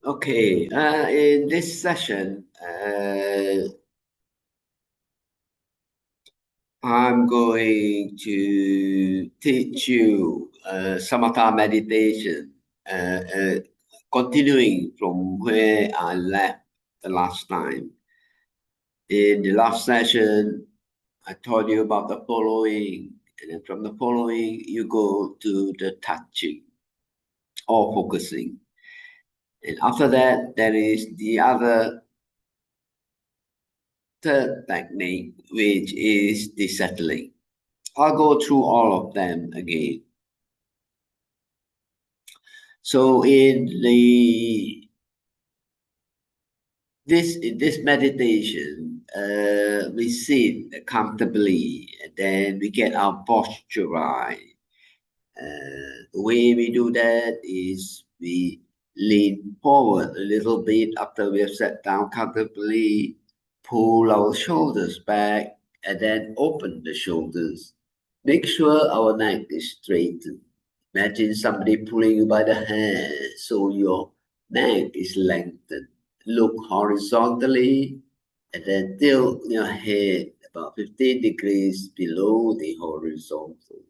Okay, in this session, I'm going to teach you Samatha Meditation, continuing from where I left the last time. In the last session, I told you about the following, and then from the following, you go to the touching or focusing. And after that, there is the other third technique, which is the settling. I'll go through all of them again. So in this meditation, we sit comfortably, and then we get our posture right. The way we do that is we lean forward a little bit after we have sat down comfortably, pull our shoulders back, and then open the shoulders. Make sure our neck is straightened. Imagine somebody pulling you by the hand so your neck is lengthened. Look horizontally and then tilt your head about 15 degrees below the horizontal.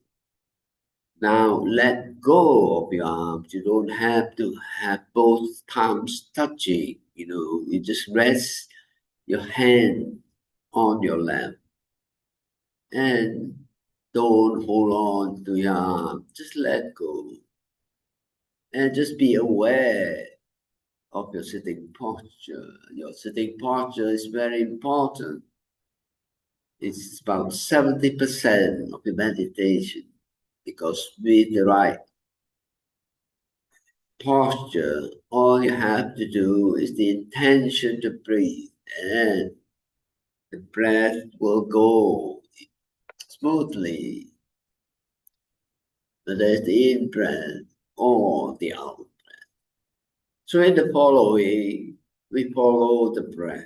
Now let go of your arms. You don't have to have both palms touching. You just rest your hand on your lap and don't hold on to your arm. Just let go and just be aware of your sitting posture. Your sitting posture is very important. It's about 70% of the meditation because with the right posture, all you have to do is the intention to breathe, and the breath will go smoothly, whether it's the in breath or the out breath. So in the following, we follow the breath.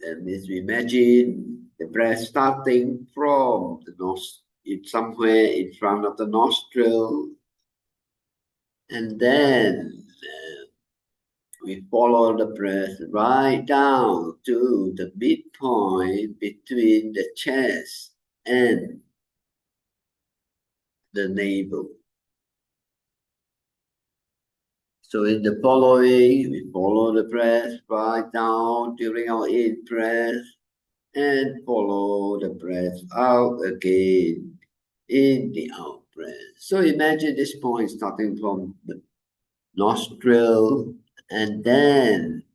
That means we imagine the breath starting from the nose, somewhere in front of the nostril, and then we follow the breath right down to the midpoint between the chest and the navel. So in the following, we follow the breath right down during our in-breath and follow the breath out again in the out-breath. So imagine this point starting from the nostril and then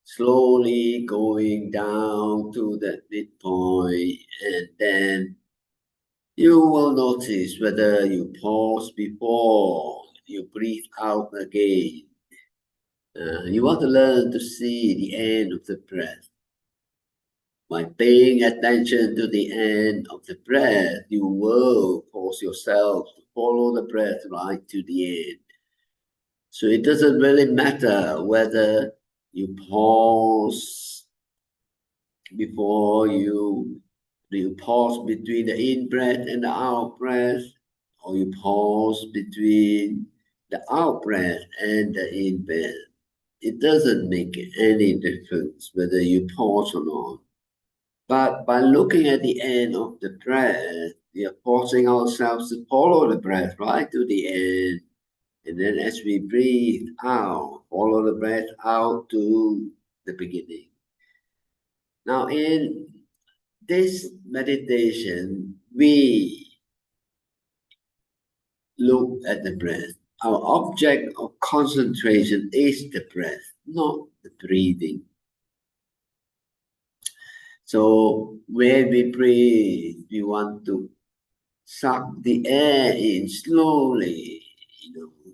slowly going down to that midpoint, and then you will notice whether you pause before you breathe out again. You want to learn to see the end of the breath. By paying attention to the end of the breath, you will force yourself to follow the breath right to the end. So it doesn't really matter whether you pause before you pause between the in breath and the out breath, or you pause between the out breath and the in breath. It doesn't make any difference whether you pause or not. But by looking at the end of the breath, we are forcing ourselves to follow the breath right to the end. And then as we breathe out, follow the breath out to the beginning. Now in this meditation, we look at the breath. Our object of concentration is the breath, not the breathing. So when we breathe, we want to suck the air in slowly,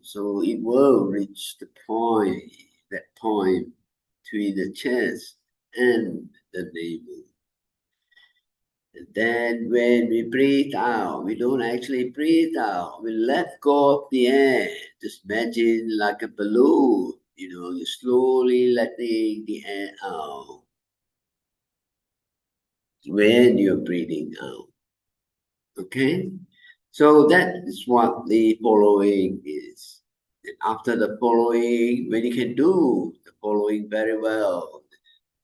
so it will reach that point between the chest and the navel. And then when we breathe out, we don't actually breathe out. We let go of the air. Just imagine like a balloon, you're slowly letting the air out when you're breathing out. Okay? So that is what the following is. after the following, when you can do the following very well,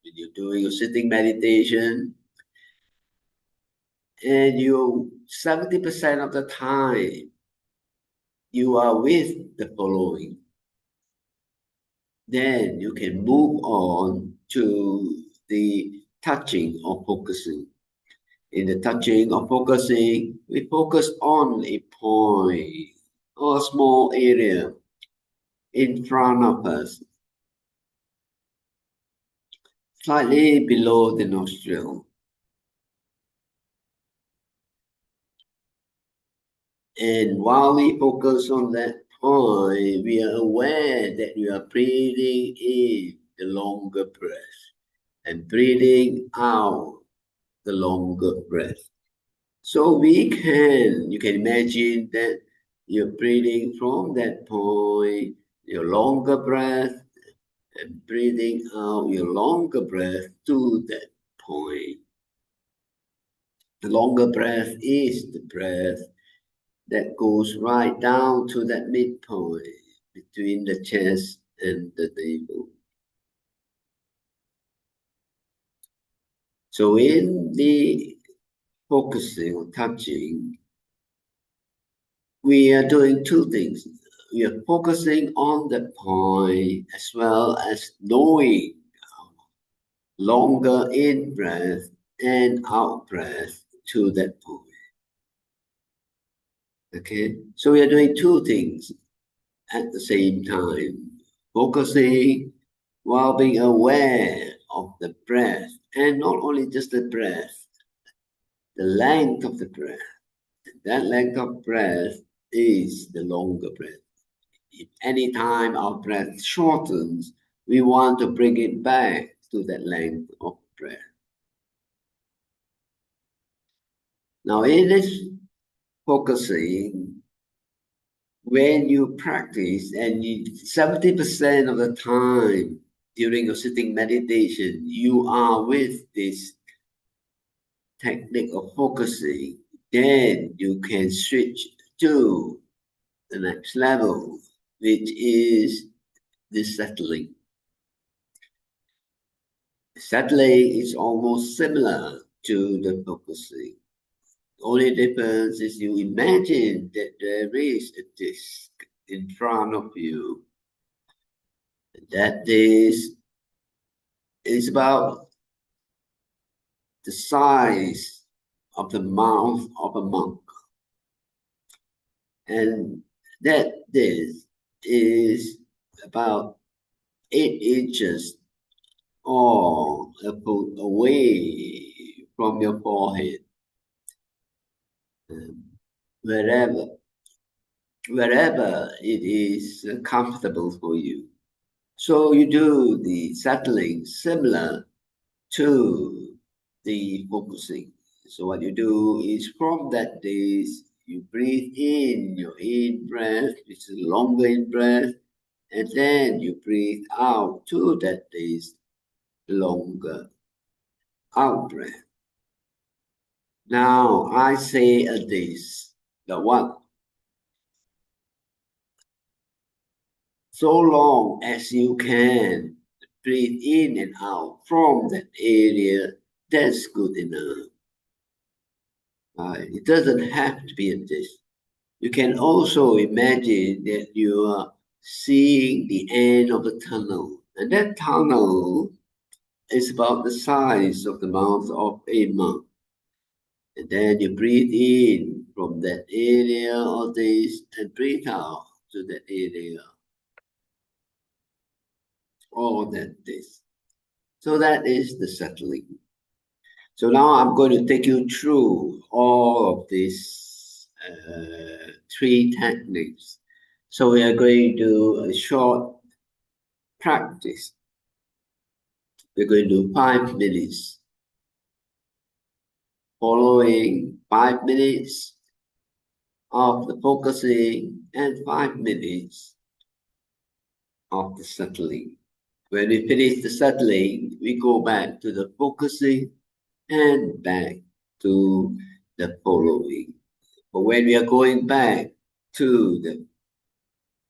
when you're doing your sitting meditation, and you 70% of the time you are with the following, then you can move on to the touching or focusing. In the touching or focusing, we focus on a point or a small area in front of us, slightly below the nostril. And while we focus on that point, we are aware that we are breathing in the longer breath and breathing out the longer breath. So you can imagine that you're breathing from that point, your longer breath, and breathing out your longer breath to that point. The longer breath is the breath that goes right down to that midpoint between the chest and the navel. So in the focusing or touching, we are doing two things. We are focusing on the point as well as knowing longer in breath and out breath to that point. Okay, so we are doing two things at the same time, focusing while being aware of the breath, and not only just the breath, the length of the breath. That length of breath is the longer breath. If any time our breath shortens, we want to bring it back to that length of breath. Now in this focusing, when you practice and 70% of the time during your sitting meditation, you are with this technique of focusing, then you can switch to the next level, which is the settling. Settling is almost similar to the focusing. The only difference is you imagine that there is a disc in front of you. That disc is about the size of the mouth of a monk. And that disc is about 8 inches or a foot away from your forehead. Wherever it is comfortable for you. So you do the settling similar to the focusing. So what you do is from that days, you breathe in your in breath, which is longer in breath, and then you breathe out to that days longer out breath. Now I say a this, the one. So long as you can breathe in and out from that area, that's good enough. It doesn't have to be a this. You can also imagine that you are seeing the end of the tunnel, and that tunnel is about the size of the mouth of a monk. And then you breathe in from that area of this and breathe out to that area. All that this. So that is the settling. So now I'm going to take you through all of these 3 techniques. So we are going to do a short practice. We're going to do 5 minutes. Following 5 minutes of the focusing and 5 minutes of the settling. When we finish the settling, we go back to the focusing and back to the following. But when we are going back to the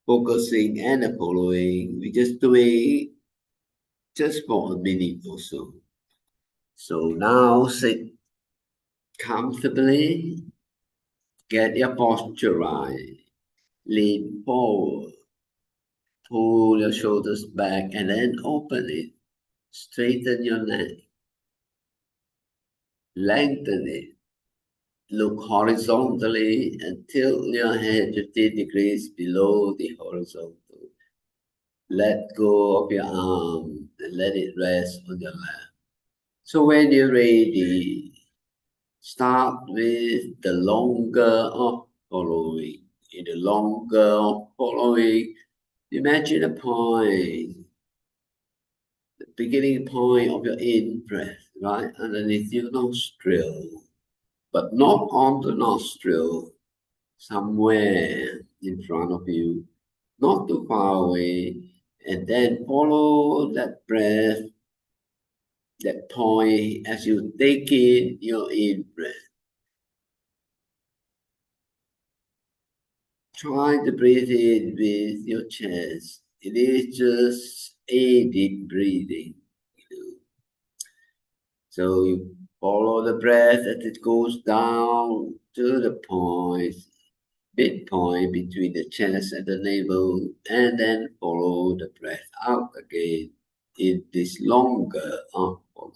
focusing and following. We just doing just for a minute or so. So now sit comfortably, get your posture right, lean forward, pull your shoulders back and then open it. Straighten your neck, lengthen it. Look horizontally and tilt your head 15 degrees below the horizontal. Let go of your arm and let it rest on your lap. So when you're ready, start with the longer of following. In the longer of following, imagine a point, the beginning point of your in-breath, right underneath your nostril, but not on the nostril, somewhere in front of you, not too far away, and then follow that breath, that point as you take in your in-breath. Try to breathe in with your chest. It is just a deep breathing. So you follow the breath as it goes down to the point, midpoint between the chest and the navel, and then follow the breath out again in this longer arm following.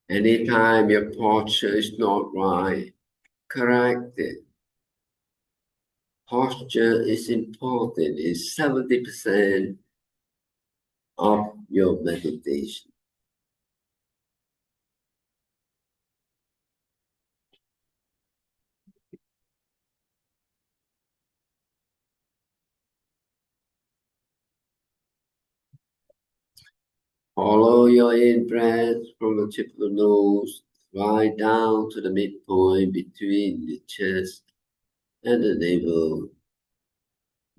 Anytime your posture is not right, correct it. Posture is important. It's 70% of your meditation. Follow your in-breath from the tip of the nose right down to the midpoint between the chest and the navel.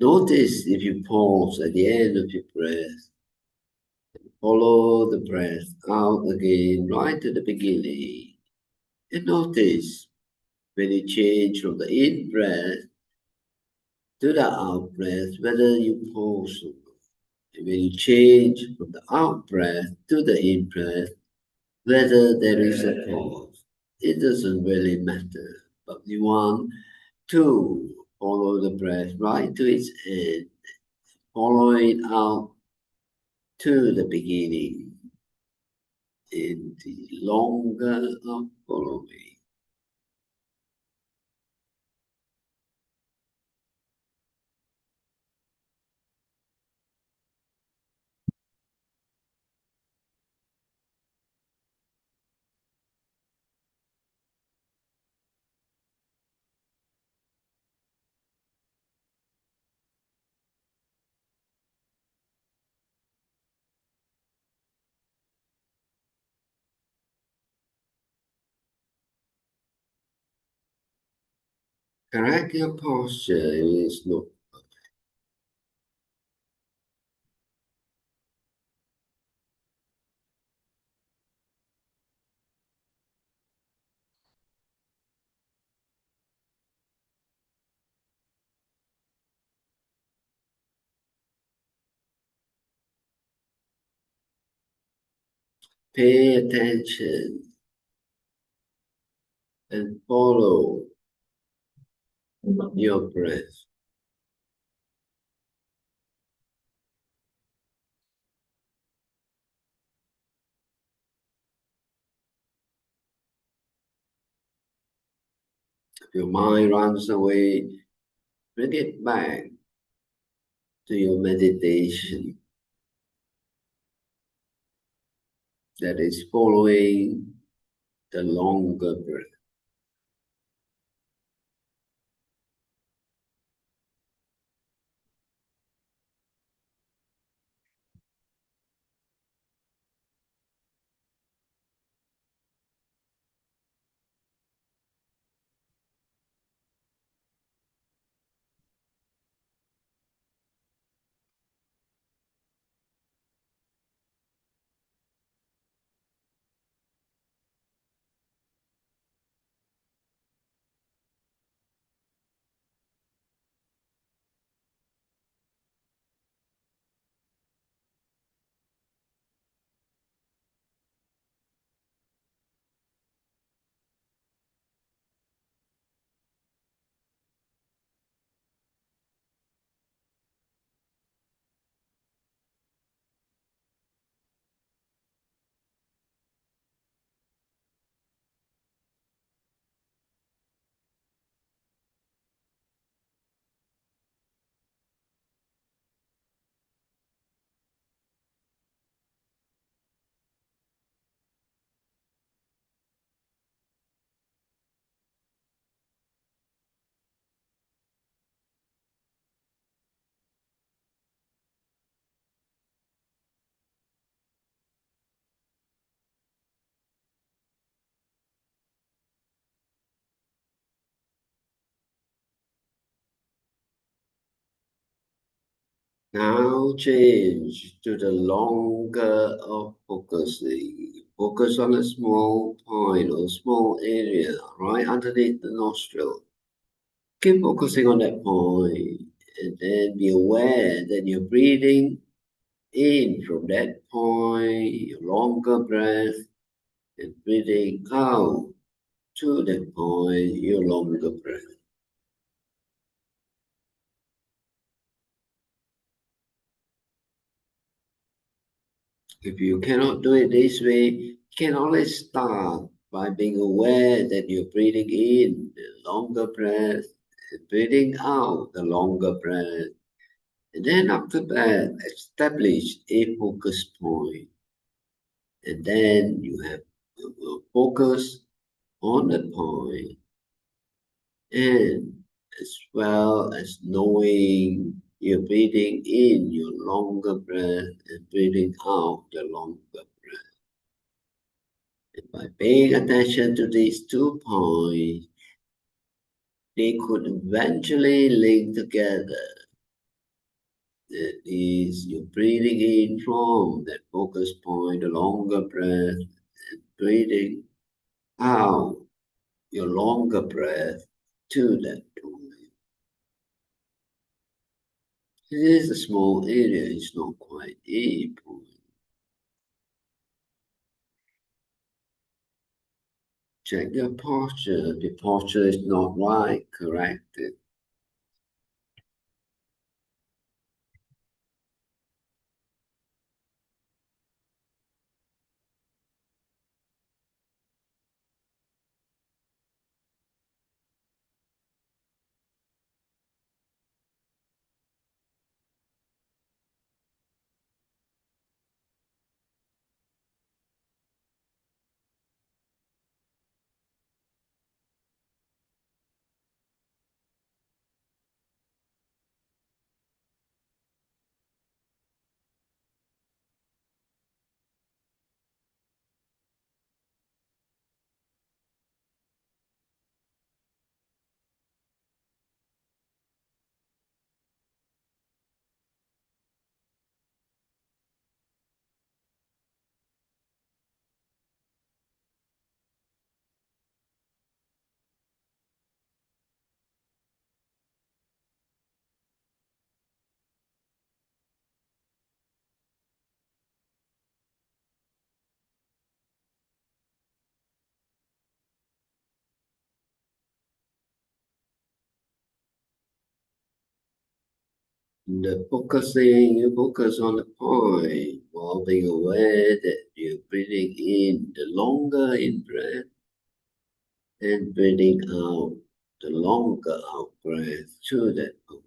Notice if you pause at the end of your breath. Follow the breath out again right to the beginning. And notice when you change from the in-breath to the out-breath, whether you pause or not. And when you change from the out-breath to the in-breath, whether there is a pause, it doesn't really matter. But you want to follow the breath right to its end, follow it out to the beginning in the longer of following. Correct your posture is not pay attention and follow your breath. If your mind runs away, bring it back to your meditation that is following the longer breath. Now change to the longer of focusing. Focus on a small point or small area right underneath the nostril. Keep focusing on that point and then be aware that you're breathing in from that point, your longer breath, and breathing out to that point, your longer breath. If you cannot do it this way, you can always start by being aware that you're breathing in the longer breath and breathing out the longer breath. And then after that, establish a focus point. And then you have focus on the point and as well as knowing you're breathing in your longer breath and breathing out the longer breath. And by paying attention to these 2 points, they could eventually link together. That is, you're breathing in from that focus point, the longer breath, and breathing out your longer breath to that point. It is a small area, it's not quite a point. Check your posture. The posture is not right, correct it. The focusing, you focus on the point while being aware that you're breathing in the longer in breath and breathing out the longer out breath to that point.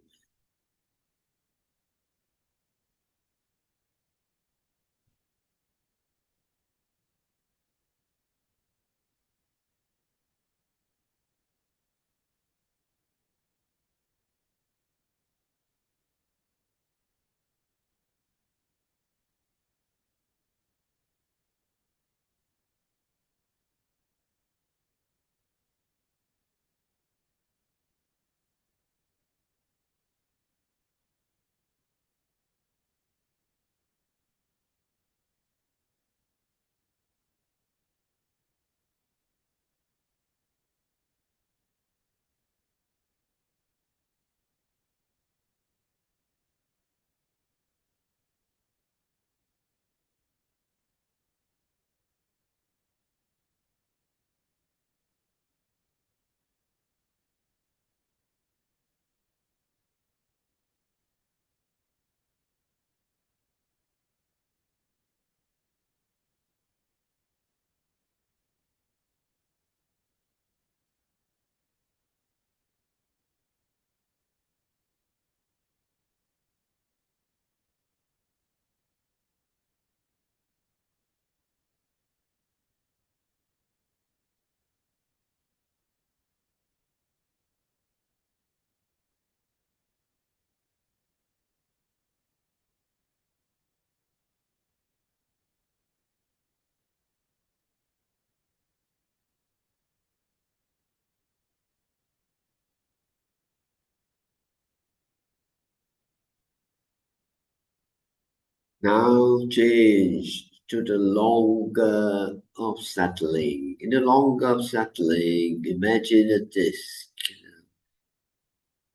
Now change to the longer of settling. In the longer of settling, imagine a disc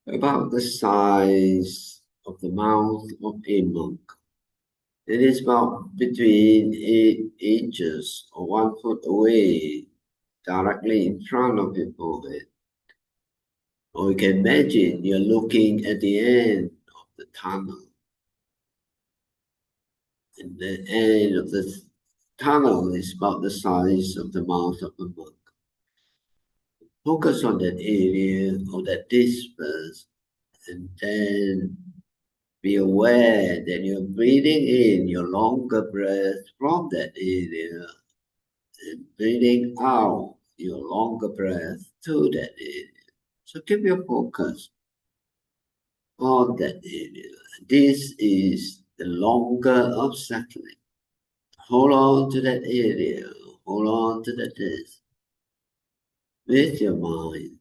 about the size of the mouth of a monk. It is about between 8 inches or 1 foot away, directly in front of your forehead. Or you can imagine you're looking at the end of the tunnel. And the end of the tunnel is about the size of the mouth of a monk. Focus on that area or that distance, and then be aware that you're breathing in your longer breath from that area and breathing out your longer breath to that area. So keep your focus on that area. This is the longer of settling. Hold on to that area. Hold on to that this with your mind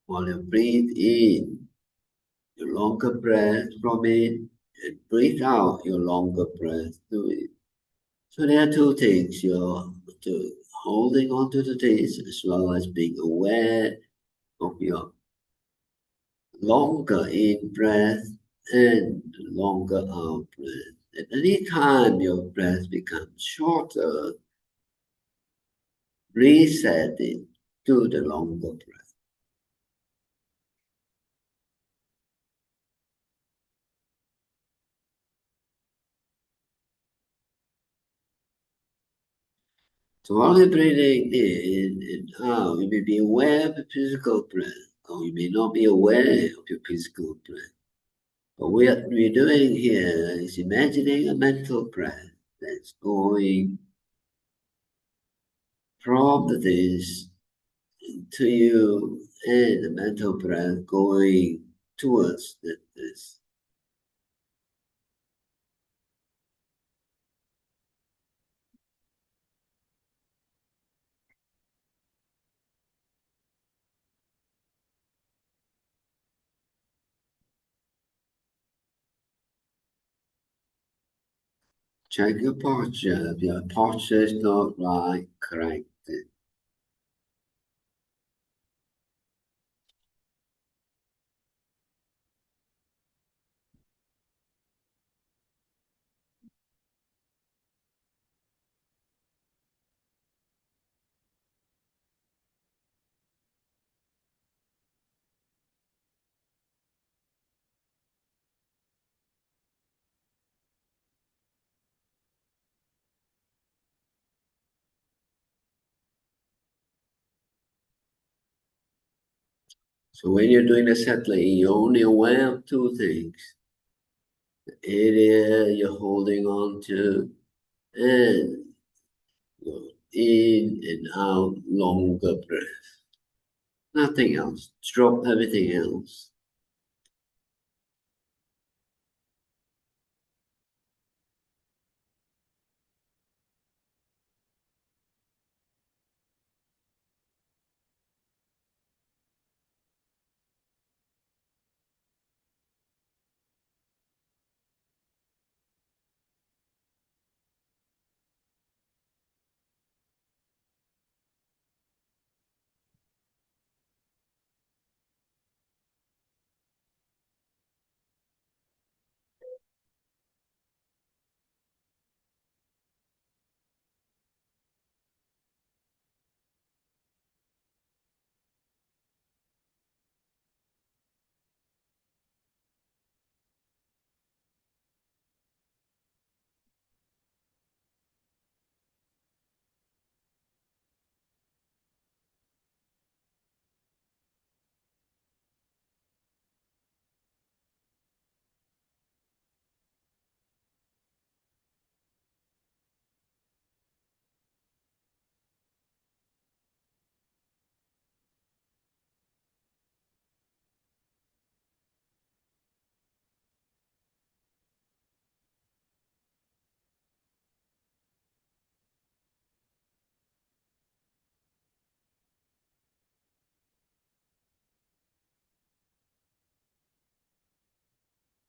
while you breathe in your longer breath from it and breathe out your longer breath to it. So there are two things you're holding on to the this as well as being aware of your longer in breath and longer out breath. At any time your breath becomes shorter, reset it to the longer breath. So while you're breathing in and out, you may be aware of the physical breath, or you may not be aware of your physical breath. But what we're doing here is imagining a mental breath that's going from the this to you and the mental breath going towards this. Check your posture. If your posture is not right, correct it. So when you're doing the settling, you're only aware of two things. The area you're holding on to and your in and out longer breath. Nothing else. Drop everything else.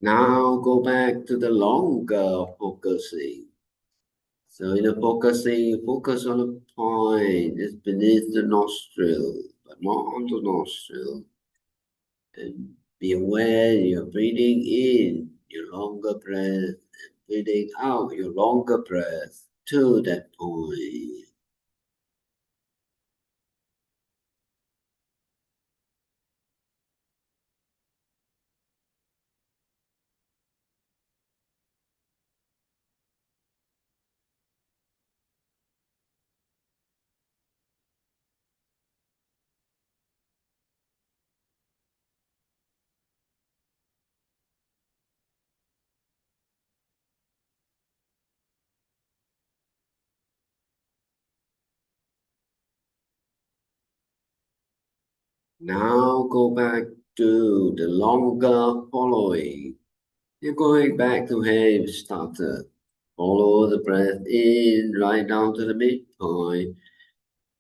Now go back to the longer focusing. So in the focusing, focus on a point just beneath the nostril, but not on the nostril. And be aware you're breathing in your longer breath and breathing out your longer breath to that point. Now go back to the longer following. You're going back to where you started. Follow the breath in right down to the midpoint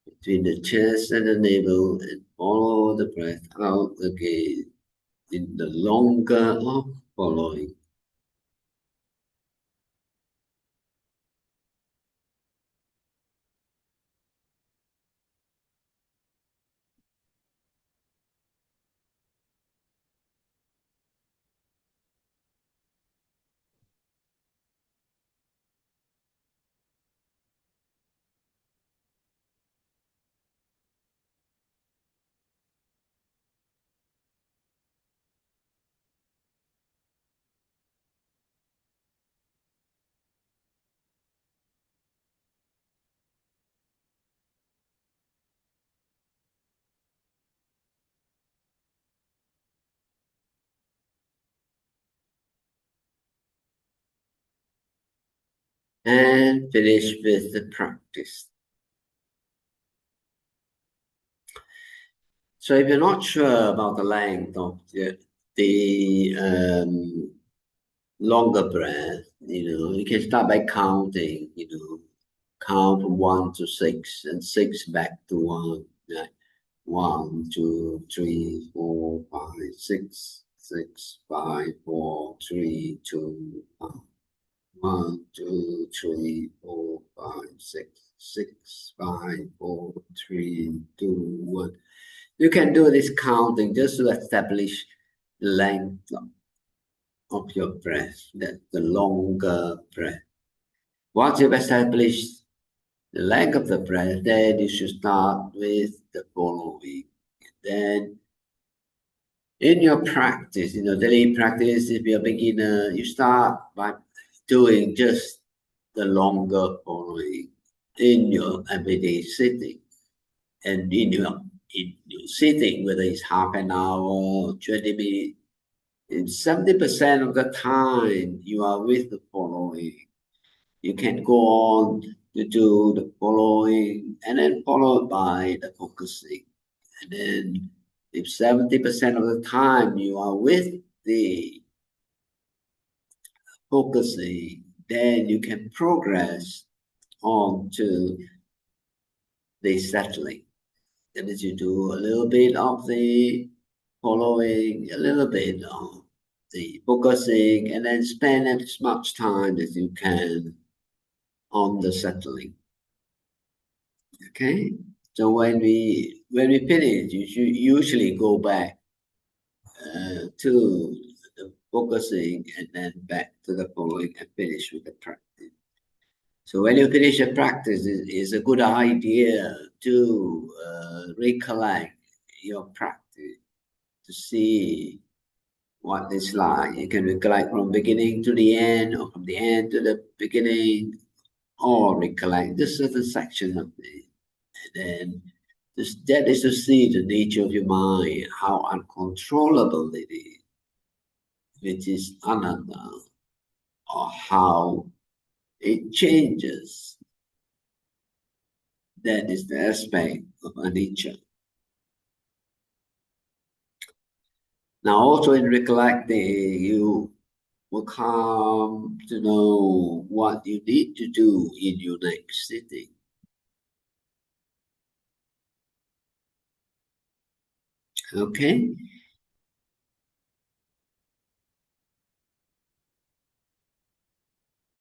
between the chest and the navel, and follow the breath out again in the longer of following. And finish with the practice. So if you're not sure about the length of the longer breath, you can start by counting, count from 1 to 6 and 6 back to 1. Like 1, 2, 3, 4, 5, 6, 6, 5, 4, 3, 2, 1. 1, 2, 3, 4, 5, 6, 6, 5, 4, 3, 2, 1. You can do this counting just to establish the length of your breath, the longer breath. Once you've established the length of the breath, then you should start with the following. Then in your practice, daily practice, if you're a beginner, you start by doing just the longer following in your everyday sitting. And in your sitting, whether it's half an hour or 20 minutes, in 70% of the time you are with the following. You can go on to do the following and then followed by the focusing. And then if 70% of the time you are with the focusing, then you can progress on to the settling. That is, you do a little bit of the following, a little bit of the focusing, and then spend as much time as you can on the settling. Okay, so when we finish, you should usually go back to the focusing and then back to the following and finish with the practice. So when you finish a practice, it's a good idea to recollect your practice to see what it's like. You can recollect from beginning to the end, or from the end to the beginning, or recollect just certain section of it. And then that is to see the nature of your mind, how uncontrollable it is, which is anatta, or how it changes. That is the aspect of anicca. Now, also in recollecting, you will come to know what you need to do in your next sitting. Okay,